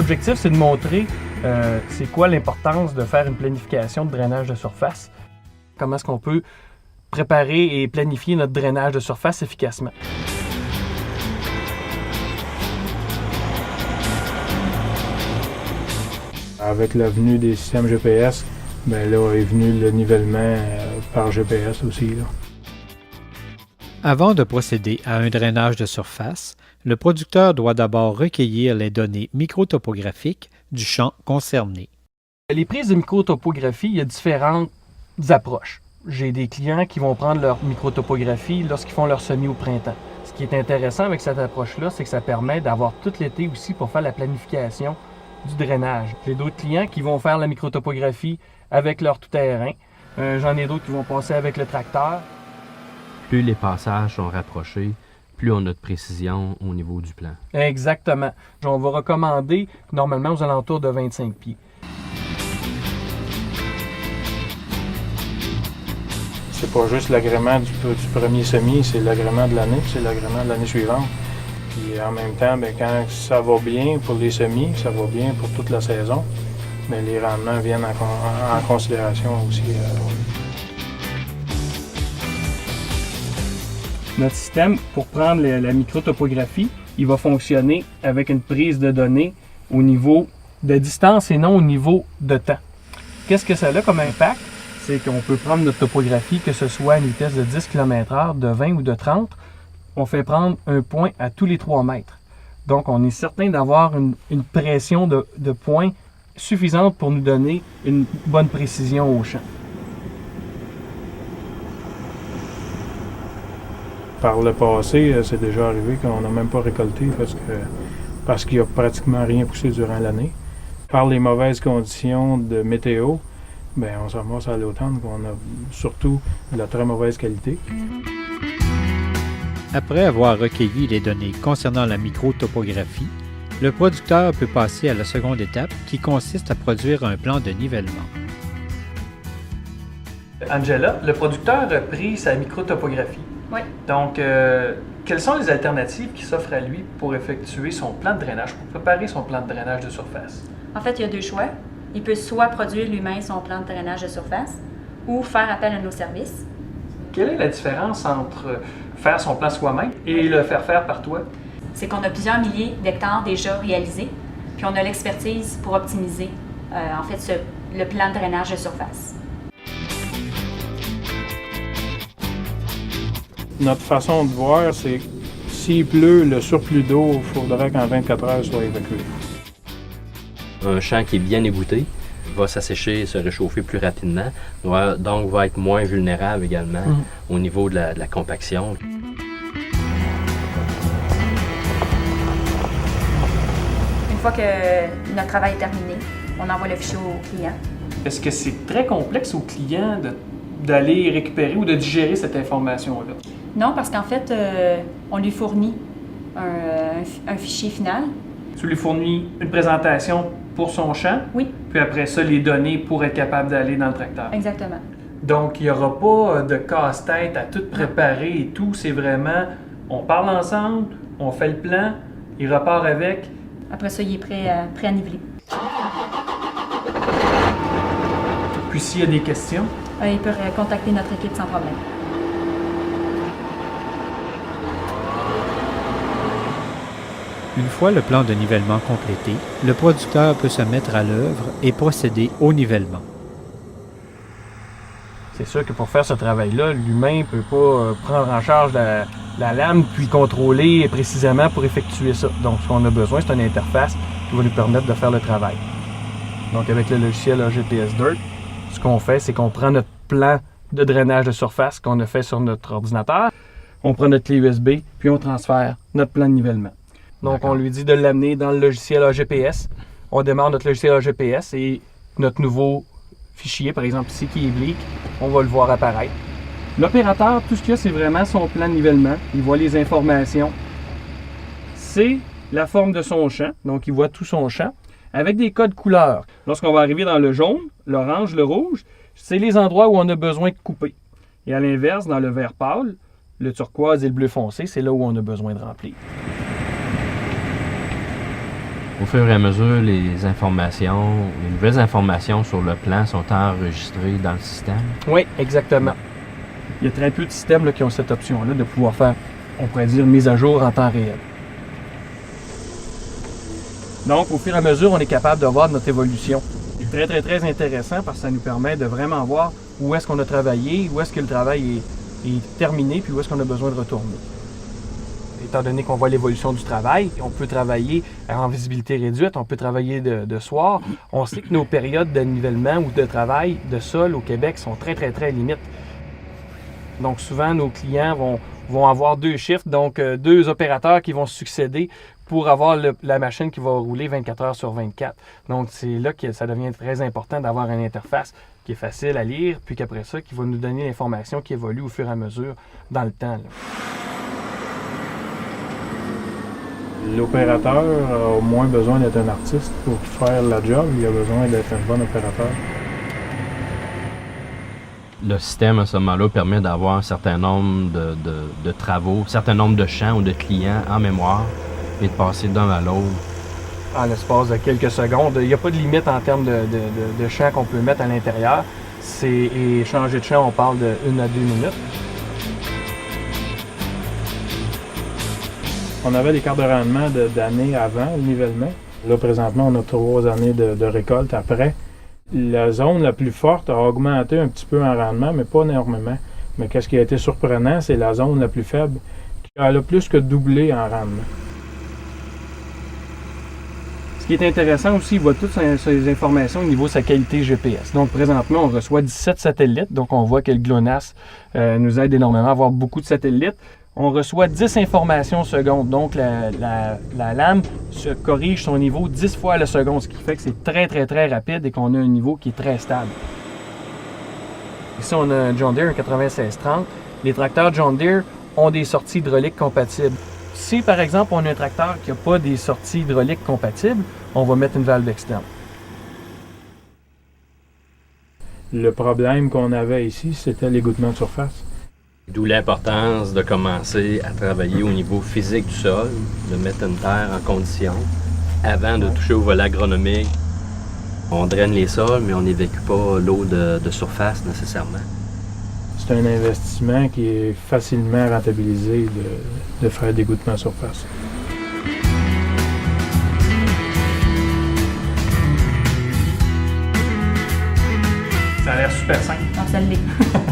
l'objectif, c'est de montrer c'est quoi l'importance de faire une planification de drainage de surface. Comment est-ce qu'on peut préparer et planifier notre drainage de surface efficacement. Avec la venue des systèmes GPS, bien là est venu le nivellement par GPS aussi, là. Avant de procéder à un drainage de surface, le producteur doit d'abord recueillir les données microtopographiques du champ concerné. Les prises de microtopographie, il y a différentes approches. J'ai des clients qui vont prendre leur microtopographie lorsqu'ils font leur semis au printemps. Ce qui est intéressant avec cette approche-là, c'est que ça permet d'avoir tout l'été aussi pour faire la planification du drainage. J'ai d'autres clients qui vont faire la microtopographie avec leur tout-terrain. J'en ai d'autres qui vont passer avec le tracteur. Plus les passages sont rapprochés, plus on a de précision au niveau du plan. Exactement. On va recommander normalement aux alentours de 25 pieds. C'est pas juste l'agrément du premier semis, c'est l'agrément de l'année, puis c'est l'agrément de l'année suivante. Puis en même temps, bien, quand ça va bien pour les semis, ça va bien pour toute la saison, mais les rendements viennent en considération aussi. Notre système, pour prendre la microtopographie, il va fonctionner avec une prise de données au niveau de distance et non au niveau de temps. Qu'est-ce que ça a comme impact? C'est qu'on peut prendre notre topographie, que ce soit à une vitesse de 10 km/h, de 20 ou de 30. On fait prendre un point à tous les 3 mètres. Donc, on est certain d'avoir une pression de points suffisante pour nous donner une bonne précision au champ. Par le passé, c'est déjà arrivé qu'on n'a même pas récolté parce qu'il n'y a pratiquement rien poussé durant l'année. Par les mauvaises conditions de météo, bien, on se ramasse à l'automne qu'on a surtout de la très mauvaise qualité. Après avoir recueilli les données concernant la microtopographie, le producteur peut passer à la seconde étape qui consiste à produire un plan de nivellement. Angela, le producteur a pris sa microtopographie. Oui. Donc, quelles sont les alternatives qui s'offrent à lui pour effectuer son plan de drainage, pour préparer son plan de drainage de surface? En fait, il y a 2 choix. Il peut soit produire lui-même son plan de drainage de surface ou faire appel à nos services. Quelle est la différence entre faire son plan soi-même et le faire faire par toi? C'est qu'on a plusieurs milliers d'hectares déjà réalisés, puis on a l'expertise pour optimiser le plan de drainage de surface. Notre façon de voir, c'est que s'il pleut, le surplus d'eau, il faudrait qu'en 24 heures soit évacué. Un champ qui est bien égoutté va s'assécher, se réchauffer plus rapidement, donc va être moins vulnérable également au niveau de la compaction. Une fois que notre travail est terminé, on envoie le fichier au client. Est-ce que c'est très complexe au client d'aller récupérer ou de digérer cette information-là? Non, parce qu'en fait, on lui fournit un fichier final. Tu lui fournis une présentation pour son champ, Oui, puis après ça, les données pour être capable d'aller dans le tracteur. exactement. Donc, il n'y aura pas de casse-tête à tout préparer et tout. C'est vraiment, on parle ensemble, on fait le plan, il repart avec. Après ça, il est prêt à niveler. Puis s'il y a des questions, Il peut contacter notre équipe sans problème. Une fois le plan de nivellement complété, le producteur peut se mettre à l'œuvre et procéder au nivellement. c'est sûr que pour faire ce travail-là, l'humain ne peut pas prendre en charge la lame puis contrôler précisément pour effectuer ça. Donc, ce qu'on a besoin, c'est une interface qui va nous permettre de faire le travail. Donc, avec le logiciel AGPS Dirt, ce qu'on fait, c'est qu'on prend notre plan de drainage de surface qu'on a fait sur notre ordinateur, on prend notre clé USB, puis on transfère notre plan de nivellement. Donc, on lui dit de l'amener dans le logiciel AGPS. On démarre notre logiciel AGPS et notre nouveau fichier, par exemple ici, qui est Bleak, on va le voir apparaître. L'opérateur, tout ce qu'il y a, c'est vraiment son plan de nivellement. Il voit les informations. C'est la forme de son champ, donc il voit tout son champ, avec des codes couleurs. Lorsqu'on va arriver dans le jaune, l'orange, le rouge, c'est les endroits où on a besoin de couper. Et à l'inverse, dans le vert pâle, le turquoise et le bleu foncé, c'est là où on a besoin de remplir. Au fur et à mesure, les nouvelles informations sur le plan sont enregistrées dans le système. Oui, exactement. Il y a très peu de systèmes là, qui ont cette option-là de pouvoir faire, on pourrait dire, mise à jour en temps réel. Donc, au fur et à mesure, on est capable de voir notre évolution. C'est très, très, très intéressant parce que ça nous permet de vraiment voir où est-ce qu'on a travaillé, où est-ce que le travail est terminé, puis où est-ce qu'on a besoin de retourner. Étant donné qu'on voit l'évolution du travail, on peut travailler en visibilité réduite, on peut travailler de soir. On sait que nos périodes de nivellement ou de travail de sol au Québec sont très, très, très limites. Donc, souvent, nos clients vont avoir 2 shifts, donc 2 opérateurs qui vont se succéder pour avoir la machine qui va rouler 24 heures sur 24. Donc, c'est là que ça devient très important d'avoir une interface qui est facile à lire, puis qu'après ça, qui va nous donner l'information qui évolue au fur et à mesure dans le temps, là. L'opérateur a au moins besoin d'être un artiste pour faire la job. Il a besoin d'être un bon opérateur. Le système, à ce moment-là, permet d'avoir un certain nombre de travaux, un certain nombre de champs ou de clients en mémoire et de passer d'un à l'autre. En l'espace de quelques secondes. Il n'y a pas de limite en termes de champs qu'on peut mettre à l'intérieur. Et changer de champ, on parle de 1 à 2 minutes. On avait des cartes de rendement d'années avant le nivellement. Là, présentement, on a 3 années de récolte après. La zone la plus forte a augmenté un petit peu en rendement, mais pas énormément. Mais qu'est-ce qui a été surprenant, c'est la zone la plus faible qui a plus que doublé en rendement. Ce qui est intéressant aussi, il voit toutes ces informations au niveau de sa qualité GPS. Donc, présentement, on reçoit 17 satellites. Donc, on voit que le GLONASS nous aide énormément à avoir beaucoup de satellites. On reçoit 10 informations secondes. Donc, la lame se corrige son niveau 10 fois à la seconde, ce qui fait que c'est très, très, très rapide et qu'on a un niveau qui est très stable. Ici, on a un John Deere, un 9630. Les tracteurs John Deere ont des sorties hydrauliques compatibles. Si, par exemple, on a un tracteur qui n'a pas des sorties hydrauliques compatibles, on va mettre une valve externe. Le problème qu'on avait ici, c'était l'égouttement de surface. D'où l'importance de commencer à travailler au niveau physique du sol, de mettre une terre en condition, avant de toucher au volet agronomique. On draine les sols, mais on n'évacue pas l'eau de surface nécessairement. C'est un investissement qui est facilement rentabilisé de faire d'égouttement de surface. Ça a l'air super simple. Donc, ça l'est.